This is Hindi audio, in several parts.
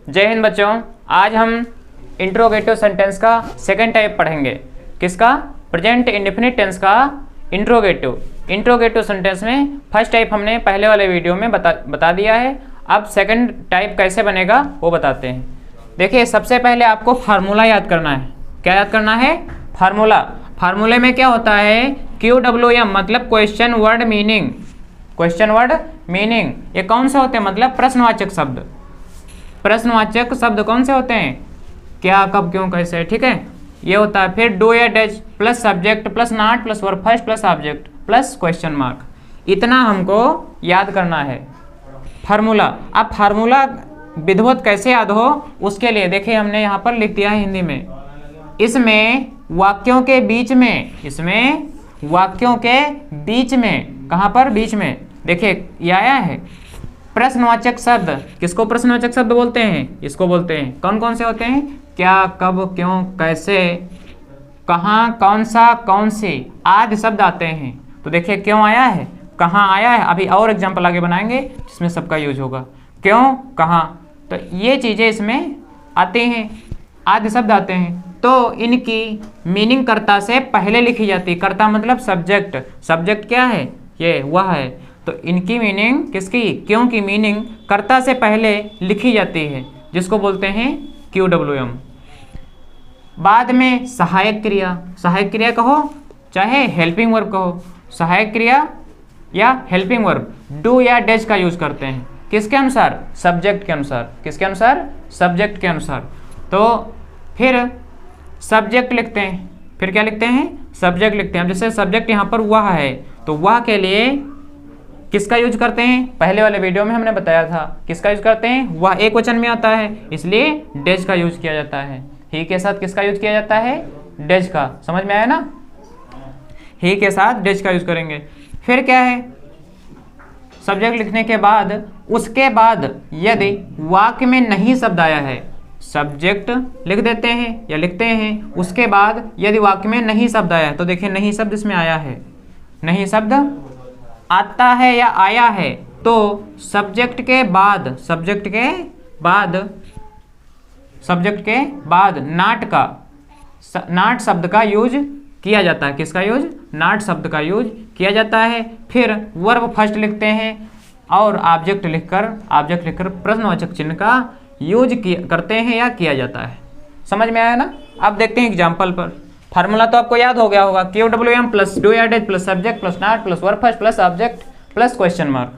जय हिंद बच्चों। आज हम इंट्रोगेटिव सेंटेंस का सेकंड टाइप पढ़ेंगे। किसका? प्रेजेंट इंडेफिनिट टेंस का इंट्रोगेटिव सेंटेंस में फर्स्ट टाइप हमने पहले वाले वीडियो में बता दिया है। अब सेकंड टाइप कैसे बनेगा वो बताते हैं। देखिए, सबसे पहले आपको फार्मूला याद करना है। क्या याद करना है? फार्मूला। फार्मूले में क्या होता है? QWM मतलब question word meaning. Question word meaning ये कौन से होते हैं? मतलब प्रश्नवाचक शब्द। प्रश्नवाचक शब्द कौन से होते हैं? क्या, कब, क्यों, कैसे। ठीक है, ये होता है। फिर डू या does plus subject plus not plus verb first plus object plus question mark. इतना हमको याद करना है फार्मूला। अब फार्मूला विधिवत कैसे याद हो उसके लिए देखिए, हमने यहाँ पर लिख दिया है हिंदी में। इसमें वाक्यों के बीच में, इसमें वाक्यों के बीच में, कहाँ पर? बीच में। देखिए ये आया है प्रश्नवाचक शब्द। किसको प्रश्नवाचक शब्द बोलते हैं? इसको बोलते हैं। कौन कौन से होते हैं? क्या, कब, क्यों, कैसे, कहाँ, कौन सा, कौन सी आदि शब्द आते हैं। तो देखिए क्यों आया है, कहाँ आया है। अभी और एग्जाम्पल आगे बनाएंगे जिसमें सबका यूज होगा। क्यों, कहाँ, तो ये चीज़ें इसमें आती हैं, आदि शब्द आते हैं। तो इनकी मीनिंग कर्ता से पहले लिखी जाती है। कर्ता मतलब सब्जेक्ट। सब्जेक्ट क्या है? ये वह है। तो इनकी मीनिंग, किसकी? क्यों की मीनिंग कर्ता से पहले लिखी जाती है, जिसको बोलते हैं QWM। बाद में सहायक क्रिया, सहायक क्रिया कहो चाहे हेल्पिंग वर्ब कहो, सहायक क्रिया या हेल्पिंग वर्ब डू या डज का यूज करते हैं। किसके अनुसार? सब्जेक्ट के अनुसार। किसके अनुसार? सब्जेक्ट के अनुसार। तो फिर सब्जेक्ट लिखते हैं। फिर क्या लिखते हैं? सब्जेक्ट लिखते हैं। जैसे सब्जेक्ट यहाँ पर वह है, तो वह के लिए किसका यूज करते हैं? पहले वाले वीडियो में हमने बताया था। किसका यूज करते हैं? वह एक वचन में आता है, इसलिए डेज का यूज किया जाता है। ही के साथ किसका यूज किया जाता है? डेज का। समझ में आया ना? ही के साथ डेज का यूज करेंगे। फिर क्या है? सब्जेक्ट लिखने के बाद, उसके बाद यदि वाक्य में नहीं शब्द आया है, सब्जेक्ट लिख देते हैं या लिखते हैं, उसके बाद यदि वाक्य में नहीं शब्द आया है, तो देखिए नहीं शब्द इसमें आया है। नहीं शब्द आता है या आया है, तो सब्जेक्ट के बाद, सब्जेक्ट के बाद, सब्जेक्ट के बाद नाट शब्द का यूज किया जाता है। किसका यूज? नाट शब्द का यूज किया जाता है। फिर वर्ब फर्स्ट लिखते हैं और ऑब्जेक्ट लिखकर प्रश्नवाचक चिन्ह का यूज करते हैं या किया जाता है। समझ में आया ना? अब देखते हैं एग्जाम्पल पर। फार्मूला तो आपको याद हो गया होगा। QWM प्लस डू या does plus subject plus not plus verb first plus object plus question mark.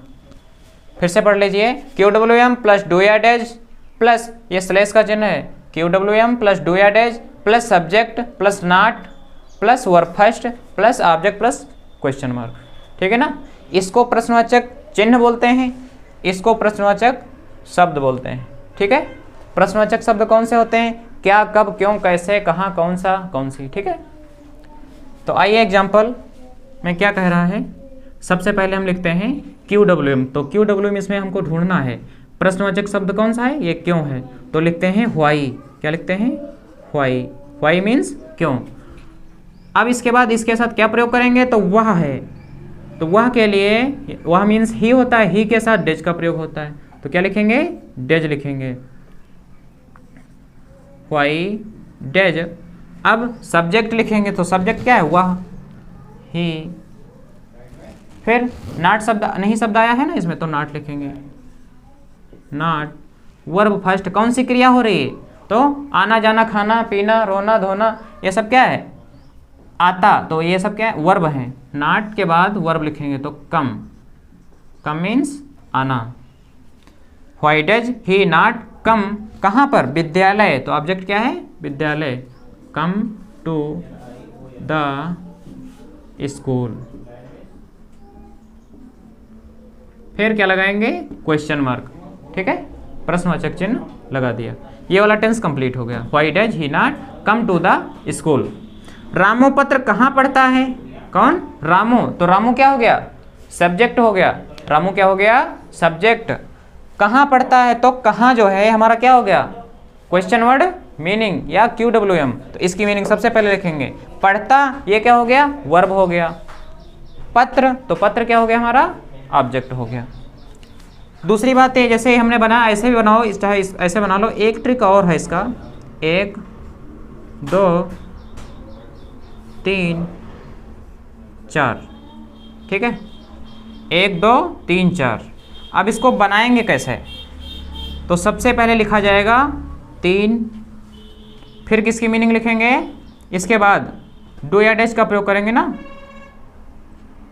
फिर से पढ़ लीजिए। QWM प्लस डू या डज प्लस, ये स्लैश का चिन्ह है, QWM प्लस डू या does plus subject plus not plus verb first plus object plus question mark. ठीक है ना? इसको प्रश्नवाचक चिन्ह बोलते हैं, इसको प्रश्नवाचक शब्द बोलते हैं। ठीक है? प्रश्नवाचक शब्द कौन से होते हैं? क्या, कब, क्यों, कैसे, कहाँ, कौन सा, कौन सी। ठीक है? तो आइए एग्जाम्पल में क्या कह रहा है। सबसे पहले हम लिखते हैं QWM। तो QWM इसमें हमको ढूंढना है। प्रश्नवाचक शब्द कौन सा है? ये क्यों है, तो लिखते हैं व्हाई। क्या लिखते हैं? व्हाई। व्हाई मीन्स क्यों। अब इसके बाद इसके साथ क्या प्रयोग करेंगे? तो वह है। तो वह के लिए, वह मीन्स ही होता है, ही के साथ डेज का प्रयोग होता है। तो क्या लिखेंगे? डेज लिखेंगे। Why days. अब सब्जेक्ट लिखेंगे, तो सब्जेक्ट क्या है? वह, ही। फिर नॉट शब्द, नहीं शब्द आया है ना इसमें, तो नॉट लिखेंगे। नॉट। वर्ब फर्स्ट, कौन सी क्रिया हो रही है? तो आना जाना, खाना पीना, रोना धोना, ये सब क्या है? आता। तो ये सब क्या है? वर्ब हैं। नॉट के बाद वर्ब लिखेंगे, तो कम। कम मीन्स आना। Why does he not come, कहाँ पर? विद्यालय। तो ऑब्जेक्ट क्या है? विद्यालय। Come to the school. फिर क्या लगाएंगे? Question mark. ठीक है? प्रश्नवाचक चिन्ह लगा दिया। ये वाला टेंस कंप्लीट हो गया। Why does he not come to the school. Ramu पत्र कहाँ पढ़ता है? कौन? रामू। तो रामू क्या हो गया? सब्जेक्ट हो गया। रामू क्या हो गया? सब्जेक्ट। कहाँ पढ़ता है? तो कहाँ जो है हमारा क्या हो गया? क्वेश्चन वर्ड मीनिंग या QWM। तो इसकी मीनिंग सबसे पहले लिखेंगे। पढ़ता, ये क्या हो गया? वर्ब हो गया। पत्र, तो पत्र क्या हो गया हमारा? ऑब्जेक्ट हो गया। दूसरी बात है, जैसे हमने बनाया ऐसे भी बनाओ, चाहे ऐसे बना लो। एक ट्रिक और है इसका, 1 2 3 4, ठीक है, 1 2 3 4। अब इसको बनाएंगे कैसे? तो सबसे पहले लिखा जाएगा 3, फिर किसकी मीनिंग लिखेंगे, इसके बाद डू या डैश का प्रयोग करेंगे ना,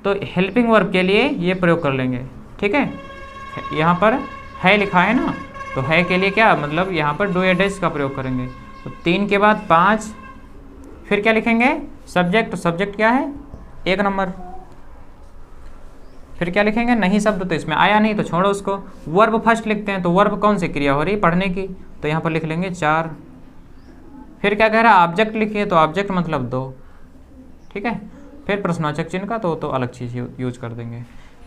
तो हेल्पिंग वर्ब के लिए ये प्रयोग कर लेंगे, ठीक है। यहाँ पर है लिखा है ना, तो है के लिए क्या मतलब यहाँ पर डू या डैश का प्रयोग करेंगे। तो 3 के बाद 5, फिर क्या लिखेंगे, सब्जेक्ट। तो सब्जेक्ट क्या है, 1 नंबर। फिर क्या लिखेंगे, नहीं शब्द तो इसमें आया नहीं तो छोड़ो उसको। वर्ब फर्स्ट लिखते हैं, तो वर्ब कौन सी क्रिया हो रही, पढ़ने की, तो यहाँ पर लिख लेंगे 4। फिर क्या कह रहा है, ऑब्जेक्ट लिखिए, तो ऑब्जेक्ट मतलब 2, ठीक है। फिर प्रश्नवाचक चिन्ह का तो अलग चीज़ यूज कर देंगे।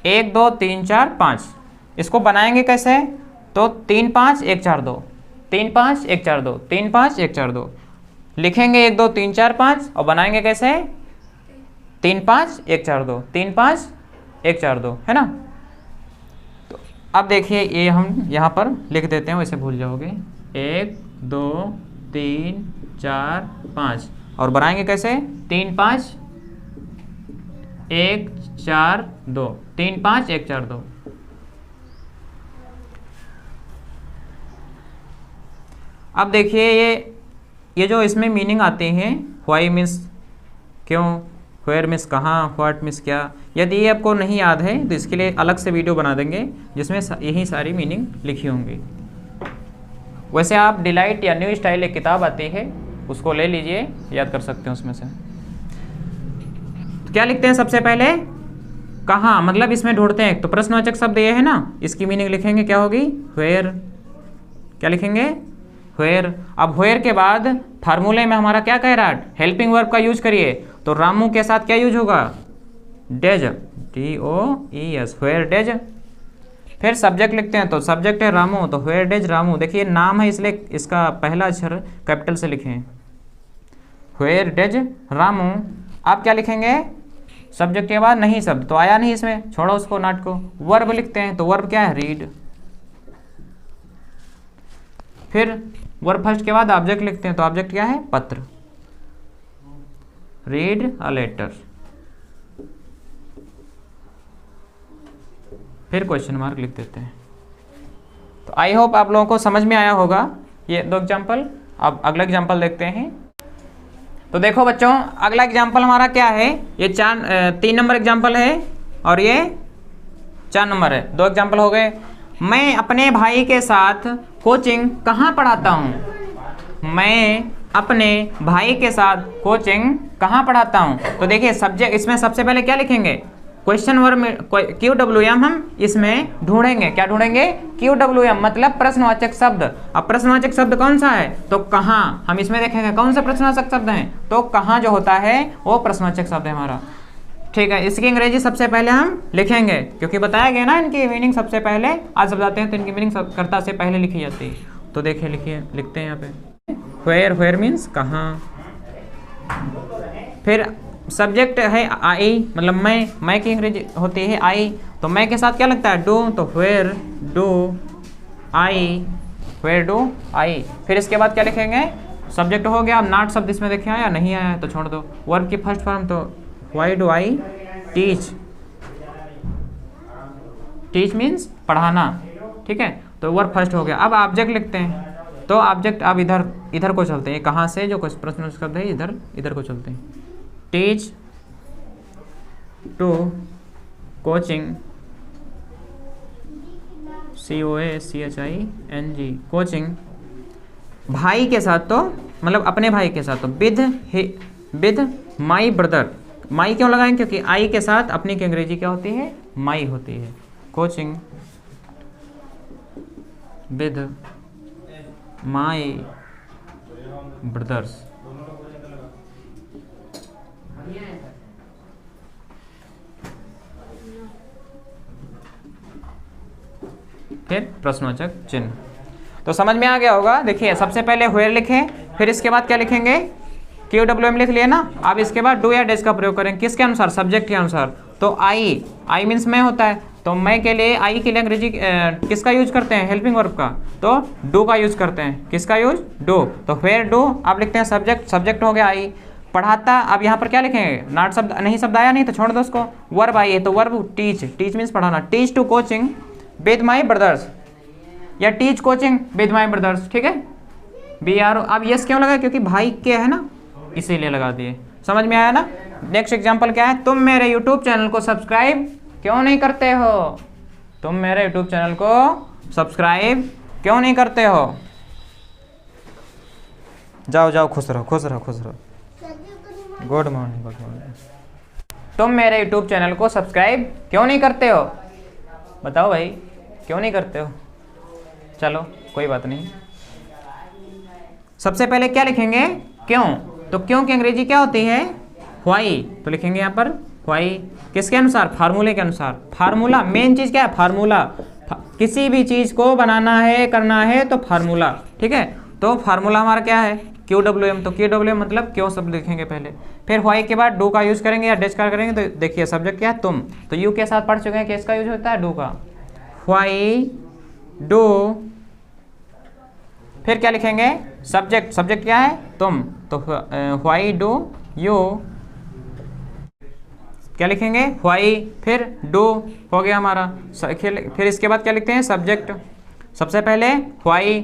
1 2 3 4 5, इसको बनाएंगे कैसे, तो 3 5 1 4 2, 3 5 1 4 2, 3 5 1 4 2 लिखेंगे, 1 2 3 4 5, और बनाएंगे कैसे, 3 5 1 4 2, 3 5 1 4 2, है ना। तो अब देखिए ये हम यहाँ पर लिख देते हैं, वैसे भूल जाओगे। 1 2 3 4 5, और बनाएंगे कैसे, 3 5 1 4 2, 3 5 1 4 2। अब देखिए ये जो इसमें मीनिंग आते हैं, व्हाई मीन्स क्यों, वेयर मीन्स कहाँ, व्हाट मीन्स क्या, यदि ये आपको नहीं याद है तो इसके लिए अलग से वीडियो बना देंगे जिसमें यही सारी मीनिंग लिखी होंगी। वैसे आप डिलाइट या न्यू स्टाइल एक किताब आती है, उसको ले लीजिए, याद कर सकते हैं उसमें से। तो क्या लिखते हैं सबसे पहले, कहाँ, मतलब इसमें ढूंढते हैं। तो प्रश्नवाचक शब्द ये है ना, इसकी मीनिंग लिखेंगे क्या होगी, व्हेयर। क्या लिखेंगे, व्हेयर। अब व्हेयर के बाद फार्मूले में हमारा क्या कह रहा है, हेल्पिंग वर्ब का यूज करिए, तो रामू के साथ क्या यूज होगा, डेज, DOES, व्हेयर डेज। फिर सब्जेक्ट लिखते हैं, तो सब्जेक्ट है रामू, तो व्हेयर डेज रामू। देखिए नाम है इसलिए इसका पहला अक्षर कैपिटल से लिखें, व्हेयर डेज रामू। आप क्या लिखेंगे, सब्जेक्ट के बाद नहीं शब्द, तो आया नहीं इसमें, छोड़ो उसको, नाट को। वर्ब लिखते हैं, तो वर्ब क्या है, रीड। फिर वर्ब फर्स्ट के बाद ऑब्जेक्ट लिखते हैं, तो ऑब्जेक्ट क्या है, पत्र, रीड अ लेटर। फिर क्वेश्चन मार्क लिख देते हैं। तो आई होप आप लोगों को समझ में आया होगा ये 2 एग्जाम्पल। अब अगला एग्जाम्पल देखते हैं। तो देखो बच्चों, अगला एग्जाम्पल हमारा क्या है, ये 3 नंबर एग्जाम्पल है और ये 4 नंबर है। 2 एग्जाम्पल हो गए। मैं अपने भाई के साथ कोचिंग कहाँ पढ़ाता हूँ, मैं अपने भाई के साथ कोचिंग कहाँ पढ़ाता हूँ। तो देखिए सब्जेक्ट, इसमें सबसे पहले क्या लिखेंगे, क्वेश्चन वर्ब में QWM हम इसमें ढूंढेंगे। क्या ढूंढेंगे, QWM मतलब प्रश्नवाचक शब्द। अब प्रश्नवाचक शब्द कौन सा है, तो कहाँ, हम इसमें देखेंगे कौन सा प्रश्नवाचक शब्द है, तो कहाँ जो होता है वो प्रश्नवाचक शब्द है हमारा, ठीक है। इसकी अंग्रेजी सबसे पहले हम लिखेंगे, क्योंकि बताया गया ना इनकी मीनिंग सबसे पहले, आज जब जाते हैं तो इनकी मीनिंग कर्ता से पहले लिखी जाती है। तो देखिए लिखिए, लिखते हैं यहाँ पे, व्हेयर मीन्स कहाँ। फिर सब्जेक्ट है आई, मतलब मैं की अंग्रेजी होती है आई, तो मैं के साथ क्या लगता है, डू, तो where do I, where do I. फिर इसके बाद क्या लिखेंगे, सब्जेक्ट हो गया। अब नॉट शब्द इसमें देखे आया, नहीं आया तो छोड़ दो। वर्ब की फर्स्ट फॉर्म, तो why do I teach, teach means पढ़ाना, ठीक है, तो वर्ब फर्स्ट हो गया। अब ऑब्जेक्ट लिखते हैं, तो ऑब्जेक्ट अब इधर को चलते हैं, कहाँ से जो प्रश्न शब्द है इधर को चलते हैं। Teach to coaching, COACHING, coaching. भाई के साथ, तो मतलब अपने भाई के साथ, तो विद माई ब्रदर। माई क्यों लगाएं, क्योंकि आई के साथ अपनी की अंग्रेजी क्या होती है, माई होती है। Coaching with my brothers. फिर प्रश्नवाचक चिन्ह। तो समझ में आ गया होगा। देखिए सबसे पहले व्हेयर लिखें, फिर इसके बाद क्या लिखेंगे, QWM लिख लिया ना। अब इसके बाद डू या डैश का प्रयोग करें, किसके अनुसार, सब्जेक्ट के अनुसार। तो आई मीन्स मैं होता है, तो मैं के लिए, आई के लिए अंग्रेजी किसका यूज करते हैं? हेल्पिंग वर्ब का, तो डू का यूज करते हैं। किसका यूज? डू। तो वेयर डू आप लिखते हैं सब्जेक्ट, सब्जेक्ट हो गया आई। पढ़ाता, अब यहाँ पर क्या लिखेंगे? नॉट शब्द नहीं, शब्द आया नहीं तो छोड़ दो उसको। वर्ब आई है तो वर्ब टीच, टीच मीन्स पढ़ाना। Teach to coaching with my brothers, या teach coaching with my brothers, ठीक है। BR। अब यस क्यों लगा? क्योंकि भाई के है ना, इसीलिए लगा दिए। समझ में आया ना? नेक्स्ट एग्जाम्पल क्या है? तुम मेरे यूट्यूब चैनल को सब्सक्राइब क्यों नहीं करते हो? तुम मेरे यूट्यूब चैनल को सब्सक्राइब क्यों नहीं करते हो? जाओ जाओ, खुश रहो खुश रहो खुश रहो। Good morning good morning. तुम मेरे यूट्यूब चैनल को सब्सक्राइब क्यों नहीं करते हो? बताओ भाई, क्यों नहीं करते हो? चलो कोई बात नहीं। सबसे पहले क्या लिखेंगे? क्यों। तो क्यों की अंग्रेजी क्या होती है? व्हाई। तो लिखेंगे यहाँ पर व्हाई, किसके अनुसार? फार्मूले के अनुसार। फार्मूला मेन चीज क्या है? फार्मूला। किसी भी चीज को बनाना है, करना है तो फार्मूला, ठीक है। तो फार्मूला हमारा क्या है? QWM। तो QWM मतलब क्यों शब्द लिखेंगे पहले, फिर व्हाई के बाद डू का यूज करेंगे या डैश का करेंगे। तो देखिए सब्जेक्ट क्या है? तुम। तो यू के साथ पढ़ चुके हैं कि इसका यूज होता है डू का। व्हाई डू, फिर क्या लिखेंगे? सब्जेक्ट, सब्जेक्ट क्या है? तुम। तो व्हाई डू यू, क्या लिखेंगे? व्हाई, फिर डू हो गया हमारा। फिर इसके बाद क्या लिखते हैं? सब्जेक्ट। सबसे पहले व्हाई,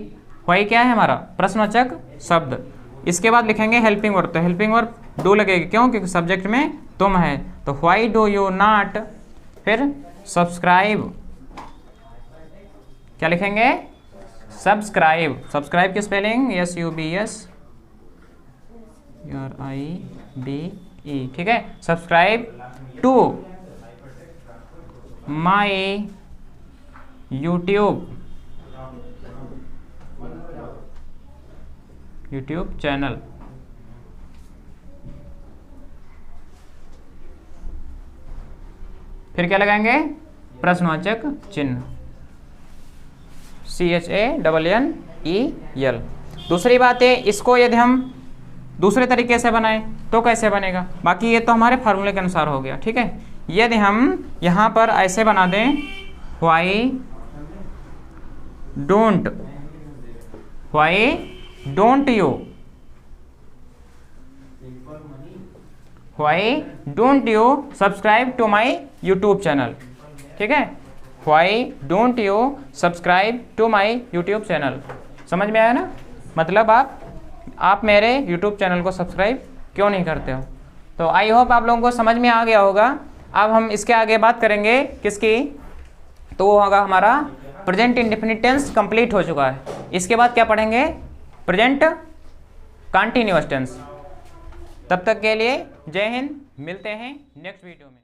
व्हाई क्या है हमारा? प्रश्नवाचक शब्द। इसके बाद लिखेंगे हेल्पिंग वर्ब। तो हेल्पिंग वर्ब डू लगेगी, क्यों? क्योंकि सब्जेक्ट में तुम है। तो व्हाई डू यू नॉट, फिर सब्सक्राइब, क्या लिखेंगे? सब्सक्राइब। सब्सक्राइब की स्पेलिंग SUBSCRIBE, ठीक है। Subscribe to my YouTube channel. फिर क्या लगाएंगे? प्रश्नवाचक चिन्ह CHANNEL। दूसरी बात है, इसको यदि हम दूसरे तरीके से बनाएं तो कैसे बनेगा? बाकी ये तो हमारे फार्मूले के अनुसार हो गया, ठीक है। यदि हम यहाँ पर ऐसे बना दें, why don't you, why don't you subscribe to my YouTube channel, ठीक है। Why don't you subscribe to my YouTube channel. समझ में आया ना? मतलब आप मेरे यूट्यूब चैनल को सब्सक्राइब क्यों नहीं करते हो? तो आई होप आप लोगों को समझ में आ गया होगा। अब हम इसके आगे बात करेंगे किसकी? तो वो होगा हमारा प्रेजेंट इंडेफिनिट टेंस कंप्लीट हो चुका है। इसके बाद क्या पढ़ेंगे? Present continuous tense. तब तक के लिए जय हिंद, मिलते हैं नेक्स्ट वीडियो में।